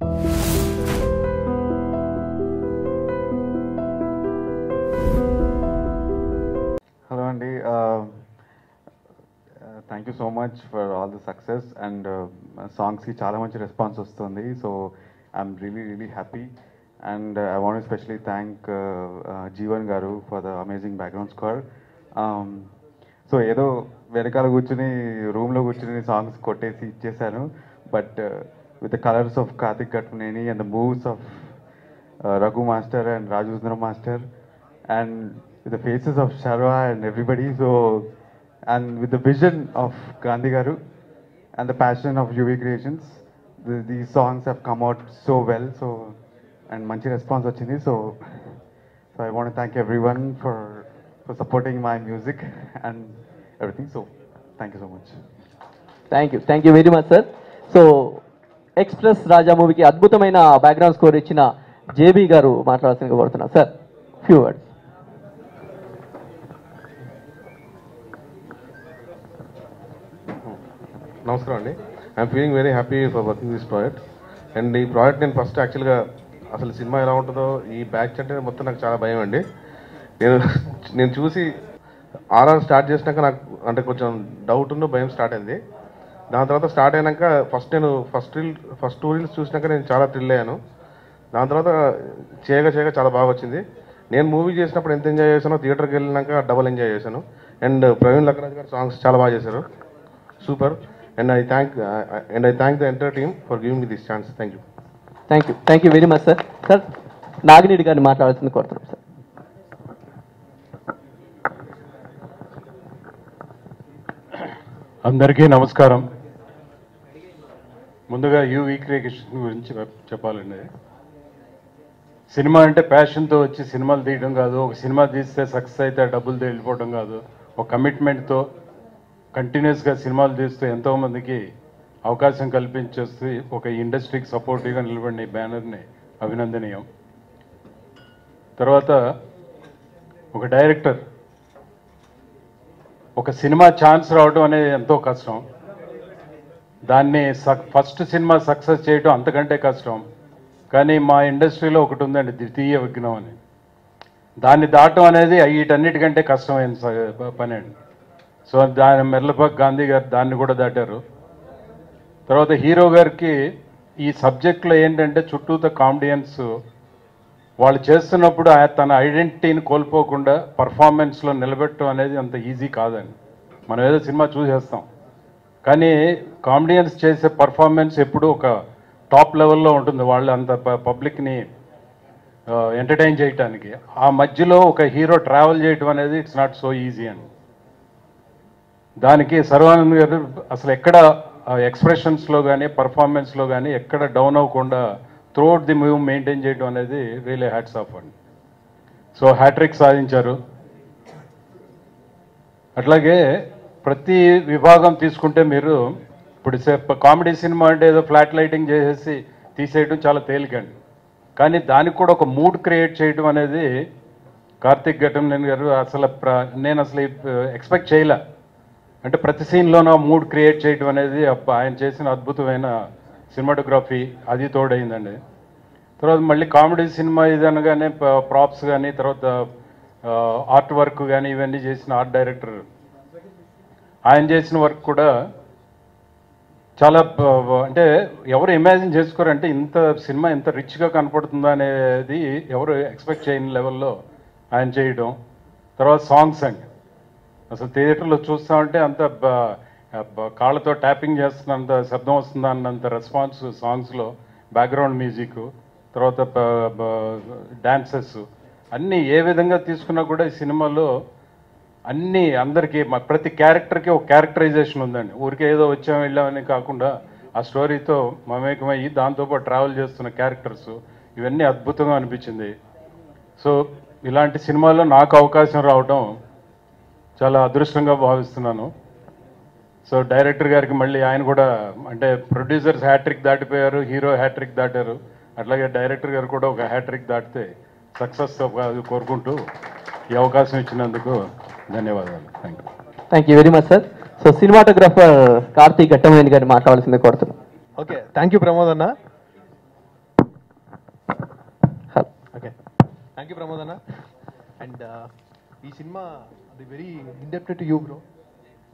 Hello Andy, thank you so much for all the success and songs ki chala manchi response vastundi, so I'm really happy and I want to especially thank Jeevan garu for the amazing background score. So ఏదో వెనకాల కూర్చుని రూమ్లో కూర్చుని songs కొట్టేసి ఇచ్చేసాను, but with the colours of Karthik Ghattamaneni and the moves of Raghu master and Raju Sundaram master and with the faces of Sharwa and everybody, so and with the vision of Gandhi Garu and the passion of UV Creations, these songs have come out so well, so and manchi response vachindi, so I want to thank everyone for supporting my music and everything, so thank you so much. Thank you very much sir. So Express Raja movie ki adbhutamaina background score ichina JB garu మాట్లాడాల్సిందిగా కోరుతున్నా sir, few words. నమస్కారం అండి. I'm feeling very happy for working this project. And ఈ project నేను first యాక్చువల్గా అసలు cinema ఎలా ఉంటుందో ఈ బ్యాచ్ అంటే మొత్తం నాకు చాలా భయం అండి. నేను చూసి ఆర్ఆర్ స్టార్ట్ చేసినాక నాకు అంటే కొంచెం డౌట్ భయం స్టార్ట్ అయింది. దాని తర్వాత స్టార్ట్ అయినాక ఫస్ట్ టూ రీల్స్ చూసినాక నేను చాలా థ్రిల్ అయ్యాను. దాని తర్వాత చేయగా చాలా బాగా వచ్చింది. నేను మూవీ చేసినప్పుడు ఎంత ఎంజాయ్ చేశానో థియేటర్కి వెళ్ళినాక డబల్ ఎంజాయ్ చేశాను. అండ్ ప్రవీణ్ లక్కరాజ్ గారు సాంగ్స్ చాలా బాగా చేశారు, super. And I thank the entire team for giving me this chance. Thank you very much sir. Sir Nagireddy గారిని మాట్లాడాల్సింది కోరుతున్నాం సార్. అందరికీ నమస్కారం. ముందుగా యూవీ క్రియేషన్ గురించి చెప్పాలండి. సినిమా అంటే ప్యాషన్తో వచ్చి సినిమాలు తీయడం కాదు, ఒక సినిమా తీస్తే సక్సెస్ అయితే డబ్బులు వెళ్ళిపోవడం కాదు, ఒక కమిట్మెంట్తో కంటిన్యూస్గా సినిమాలు తీస్తూ ఎంతోమందికి అవకాశం కల్పించేసి ఒక ఇండస్ట్రీకి సపోర్టివ్గా నిలబడిన బ్యానర్ని అభినందనీయం. తర్వాత ఒక డైరెక్టర్ ఒక సినిమా ఛాన్స్ రావడం అనేది ఎంతో కష్టం. దాన్ని ఫస్ట్ సినిమా సక్సెస్ చేయడం అంతకంటే కష్టం. కానీ మా ఇండస్ట్రీలో ఒకటి ఉందండి, ద్వితీయ విఘ్నం అని. దాన్ని దాటం అనేది వీటన్నిటికంటే కష్టమైన పని అండి. సో దాని మెర్లపాక్ గాంధీ గారు దాన్ని కూడా దాటారు. తర్వాత హీరో గారికి ఈ సబ్జెక్ట్లో ఏంటంటే చుట్టూతో కామెడియన్స్ వాళ్ళు చేస్తున్నప్పుడు తన ఐడెంటిటీని కోల్పోకుండా పర్ఫార్మెన్స్లో నిలబెట్టడం అనేది అంత ఈజీ కాదండి. మనం ఏదో సినిమా చూసేస్తాం, కానీ కామెడియన్స్ చేసే పర్ఫార్మెన్స్ ఎప్పుడూ ఒక టాప్ లెవెల్లో ఉంటుంది, వాళ్ళు అంత పబ్లిక్ని ఎంటర్టైన్ చేయటానికి. ఆ మధ్యలో ఒక హీరో ట్రావెల్ చేయటం అనేది ఇట్స్ నాట్ సో ఈజీ అండి. దానికి సర్వానంద్ గారు అసలు ఎక్కడ ఎక్స్ప్రెషన్స్లో కానీ పర్ఫార్మెన్స్లో కానీ ఎక్కడ డౌన్ అవ్వకుండా త్రూఅవుట్ ది మూవ్ మెయింటైన్ చేయడం అనేది రియలీ హ్యాట్స్ ఆఫ్ అండి. సో హ్యాట్రిక్ సాధించారు. అట్లాగే ప్రతి విభాగం తీసుకుంటే మీరు ఇప్పుడు కామెడీ సినిమా అంటే ఏదో ఫ్లాట్ లైటింగ్ చేసేసి తీసేయడం చాలా తేలికండి, కానీ దానికి కూడా ఒక మూడ్ క్రియేట్ చేయడం అనేది కార్తిక్ ఘట్మనేని గారు నేను అసలు ఎక్స్పెక్ట్ చేయలే. అంటే ప్రతి సీన్లోనూ మూడ్ క్రియేట్ చేయడం అనేది ఆయన చేసిన అద్భుతమైన సినిమాటోగ్రఫీ అది తోడైందండి. తర్వాత మళ్ళీ కామెడీ సినిమా ఇది అనగానే ప్రాప్స్ కానీ తర్వాత ఆర్ట్ వర్క్ కానీ ఇవన్నీ చేసిన ఆర్ట్ డైరెక్టర్ ఆయన చేసిన వర్క్ కూడా చాలా అంటే ఎవరు ఇమాజిన్ చేసుకోరంటే ఇంత సినిమా ఇంత రిచ్గా కనపడుతుందా అనేది ఎవరు ఎక్స్పెక్ట్ చేయని లెవెల్లో ఆయన చేయడం. తర్వాత సాంగ్స్ అండి, అసలు థియేటర్లో చూస్తామంటే అంత కాళ్ళతో ట్యాపింగ్ చేస్తున్నంత శబ్దం వస్తుందా అన్నంత రెస్పాన్స్ సాంగ్స్లో, బ్యాక్గ్రౌండ్ మ్యూజిక్, తర్వాత డాన్సెస్ అన్నీ ఏ విధంగా తీసుకున్నా కూడా ఈ సినిమాలో అన్నీ అందరికీ ప్రతి క్యారెక్టర్కి ఒక క్యారెక్టరైజేషన్ ఉందండి. ఊరికే ఏదో వచ్చాం వెళ్ళామని కాకుండా ఆ స్టోరీతో మమేకమయ్యి దాంతోపాటు ట్రావెల్ చేస్తున్న క్యారెక్టర్స్ ఇవన్నీ అద్భుతంగా అనిపించింది. సో ఇలాంటి సినిమాల్లో నాకు అవకాశం రావడం చాలా అదృష్టంగా భావిస్తున్నాను. సో డైరెక్టర్ గారికి మళ్ళీ ఆయన కూడా అంటే ప్రొడ్యూసర్స్ హ్యాట్రిక్ దాటిపోయారు, హీరో హ్యాట్రిక్ దాటారు, అట్లాగే డైరెక్టర్ గారు కూడా ఒక హ్యాట్రిక్ దాటితే సక్సెస్ కోరుకుంటూ ఈ అవకాశం ఇచ్చినందుకు ధన్యవాదాలు. Thank you very much sir. So cinematographer Karthik Ghattamaneni గారిని మాట్లాడాల్సిందే కోరుతున్నాం. ఓకే, థ్యాంక్ యూ ప్రమోద్ అన్న. you, Pramodana. And this cinema, the very indebted to you, bro.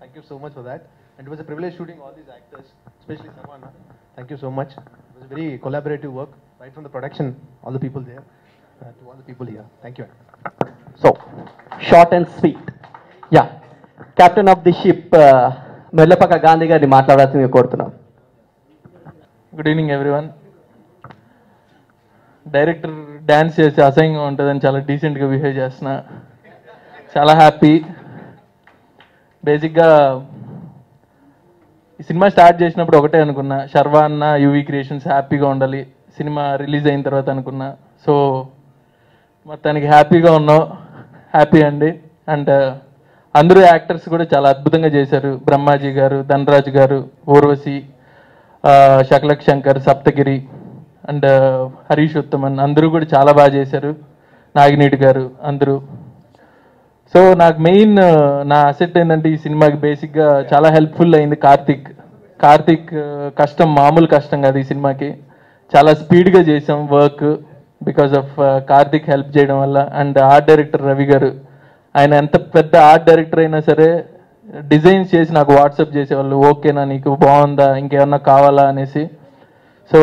Thank you so much for that. And it was a privilege shooting all these actors, especially Savannah. Thank you so much. It was a very collaborative work, right from the production, all the people there, to all the people here. Thank you. So short and sweet yeah captain of the ship మెల్లపక్క గాంధీ గారిని మాట్లాడాల్సిందిగా కోరుతున్నాం. Good evening everyone. Director dance చేసి అసహ్యంగా ఉంటుందని చాలా డీసెంట్గా behave చేస్తున్నా. చాలా హ్యాపీ. బేసిక్గా ఈ సినిమా స్టార్ట్ చేసినప్పుడు ఒకటే అనుకున్నా, శర్వా అన్న యూవీ క్రియేషన్స్ హ్యాపీగా ఉండాలి సినిమా రిలీజ్ అయిన తర్వాత అనుకున్నా. సో మొత్తానికి హ్యాపీగా ఉన్నాం. హ్యాపీ అండి. అండ్ అందరూ యాక్టర్స్ కూడా చాలా అద్భుతంగా చేశారు. బ్రహ్మాజీ గారు, ధనరాజ్ గారు, ఊర్వశి, శకలక్ శంకర్, సప్తగిరి అండ్ హరీష్ ఉత్తమన్ అందరూ కూడా చాలా బాగా చేశారు. నాగినీటి గారు అందరూ. సో నాకు మెయిన్ నా అసెట్ ఏంటంటే ఈ సినిమాకి బేసిక్గా చాలా హెల్ప్ఫుల్ అయింది కార్తిక్ కష్టం మామూలు కష్టం కాదు ఈ సినిమాకి. చాలా స్పీడ్గా చేసాం work because of Karthik help చేయడం వల్ల. అండ్ ఆర్ట్ డైరెక్టర్ రవి గారు, ఆయన ఎంత పెద్ద ఆర్ట్ డైరెక్టర్ అయినా సరే డిజైన్స్ చేసి నాకు వాట్సాప్ చేసేవాళ్ళు, ఓకేనా నీకు బాగుందా ఇంకేమన్నా కావాలా అనేసి. సో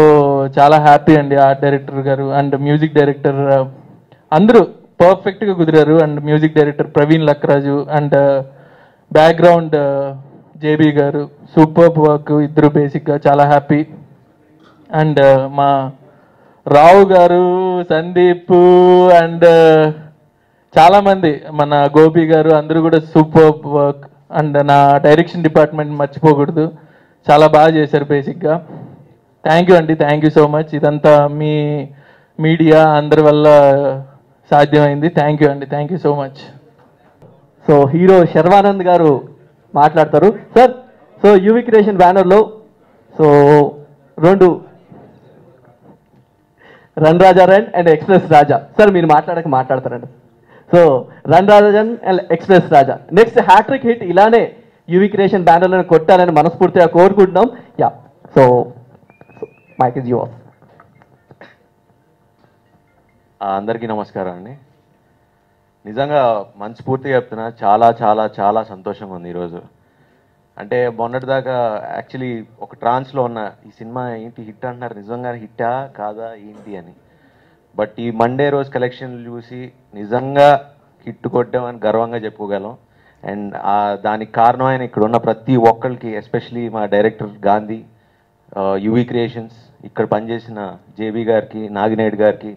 చాలా హ్యాపీ అండి ఆర్ట్ డైరెక్టర్ గారు అండ్ మ్యూజిక్ డైరెక్టర్ అందరూ పర్ఫెక్ట్గా కుదిరారు. And music director Praveen Lakkaraju and background JB గారు సూపర్ వర్క్ ఇద్దరు. బేసిక్గా చాలా హ్యాపీ. అండ్ మా రావు గారు, సందీప్ అండ్ చాలామంది మన గోపి గారు అందరూ కూడా సూపర్ వర్క్. అండ్ నా డైరెక్షన్ డిపార్ట్మెంట్ మర్చిపోకూడదు, చాలా బాగా చేశారు బేసిక్గా. థ్యాంక్ యూ అండి, థ్యాంక్ యూ సో మచ్. ఇదంతా మీ మీడియా అందరి వల్ల సాధ్యమైంది. థ్యాంక్ యూ అండి, thank you so much. So hero Sharwanand గారు మాట్లాడతారు సార్. సో యూవీ క్రియేషన్ బ్యానర్లో so 2 run Raja run and express Raja sir మీరు మాట్లాడతారండి. So run Rajan and express Raja next hat trick hit ఇలానే యూవీ క్రియేషన్ బ్యానర్లను కొట్టాలని మనస్ఫూర్తిగా కోరుకుంటున్నాం. Yeah so mic is yours. అందరికీ నమస్కారం అండి. నిజంగా మనస్ఫూర్తిగా చెప్తున్నా, చాలా చాలా చాలా సంతోషంగా ఉంది ఈరోజు. అంటే మొన్నటిదాకా యాక్చువల్లీ ఒక ట్రాన్స్లో ఉన్న ఈ సినిమా ఏంటి హిట్ అంటున్నారు, నిజంగా హిట్టా కాదా ఏంటి అని. బట్ ఈ మండే రోజు కలెక్షన్లు చూసి నిజంగా హిట్ కొట్టామని గర్వంగా చెప్పుకోగలం. అండ్ దానికి కారణమైన ఇక్కడ ఉన్న ప్రతి ఒక్కరికి, ఎస్పెషలీ మా డైరెక్టర్ గాంధీ, యూవీ క్రియేషన్స్, ఇక్కడ పనిచేసిన జేబీ గారికి, నాగినేడ్ గారికి,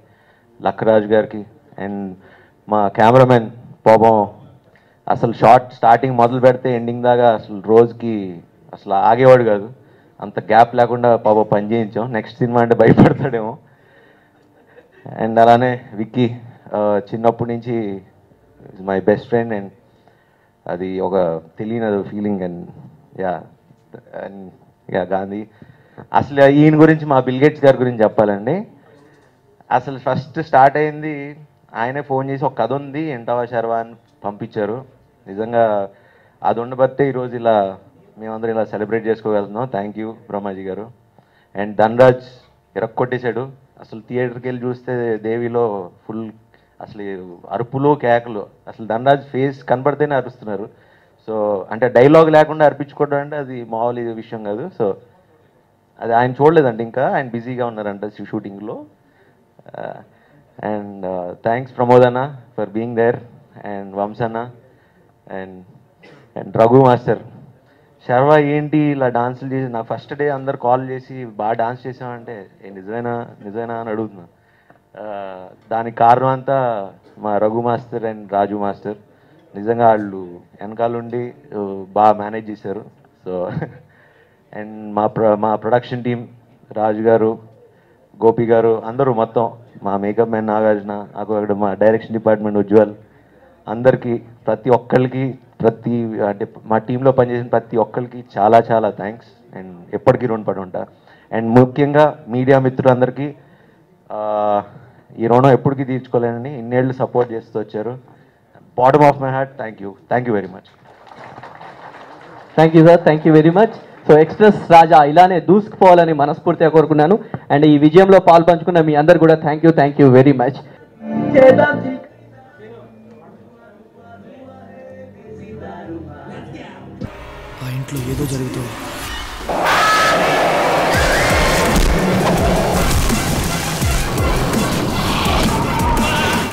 లక్కరాజ్ గారికి అండ్ మా కెమెరామెన్ పాపం అసలు స్టార్టింగ్ మొదలు పెడితే ఎండింగ్ దాకా అసలు రోజుకి అసలు ఆగేవాడు కాదు, అంత గ్యాప్ లేకుండా పాపం పని చేయించాం. నెక్స్ట్ సినిమా అంటే భయపడతాడేమో. అండ్ అలానే విక్కీ చిన్నప్పటి నుంచి మై బెస్ట్ ఫ్రెండ్ అండ్ అది ఒక తెలియని ఫీలింగ్. అండ్ యా గాంధీ అసలు ఈయన గురించి మా బిల్గేట్స్ గారి గురించి చెప్పాలండి. అసలు ఫస్ట్ స్టార్ట్ అయింది ఆయనే ఫోన్ చేసి ఒక కథ ఉంది ఎంటావా శర్వా అని పంపించారు. నిజంగా అది ఉండబట్టే ఈరోజు ఇలా మేమందరం ఇలా సెలబ్రేట్ చేసుకోగలుగుతున్నాం. థ్యాంక్ యూ బ్రహ్మాజీ గారు. అండ్ ధనరాజ్ ఇరక్కొట్టేశాడు. అసలు థియేటర్కి వెళ్ళి చూస్తే దేవిలో ఫుల్ అసలు అరుపులు కేకలు, అసలు ధనరాజ్ ఫేస్ కనపడితేనే అరుస్తున్నారు. సో అంటే డైలాగ్ లేకుండా అర్పించుకోవడం అంటే అది మామూలు విషయం కాదు. సో అది ఆయన చూడలేదండి, ఇంకా ఆయన బిజీగా ఉన్నారంట షూటింగ్లో. అండ్ థ్యాంక్స్ ప్రమోదన్న ఫర్ బీయింగ్ దేర్ అండ్ వంశన్న అండ్ రఘు మాస్టర్. శర్వా ఏంటి ఇలా డాన్సులు చేసి నాకు ఫస్ట్ డే అందరు కాల్ చేసి బాగా డాన్స్ చేసామంటే నిజమేనా అని అడుగుతున్నా. దానికి కారణం అంతా మా Raghu master and Raju master. నిజంగా వాళ్ళు వెనకాలండి బాగా మేనేజ్ చేశారు. సో అండ్ మా ప్రొడక్షన్ టీం రాజు గారు, గోపి గారు అందరూ మొత్తం మా మేకప్ మ్యాన్ నాగార్జున, అక్కడ మా డైరెక్షన్ డిపార్ట్మెంట్ ఉజ్వల్, అందరికీ ప్రతి ఒక్కరికి అంటే మా టీంలో పనిచేసిన ప్రతి ఒక్కరికి చాలా చాలా థ్యాంక్స్ అండ్ ఎప్పటికీ రుణపడి ఉంటా. అండ్ ముఖ్యంగా మీడియా మిత్రులందరికీ ఈ రుణం ఎప్పటికీ తీర్చుకోలేనని ఇన్నేళ్ళు సపోర్ట్ చేస్తూ వచ్చారు. Bottom of my heart thank you very much. Thank you sir, thank you very much. So express Raja ఇలానే దూసుకుపోవాలని మనస్ఫూర్తిగా కోరుకున్నాను. అండ్ ఈ విజయంలో పాల్పంచుకున్న మీ అందరు కూడా థ్యాంక్ యూ వెరీ మచ్. ఆ ఇంట్లో ఏదో జరుగుతుంది.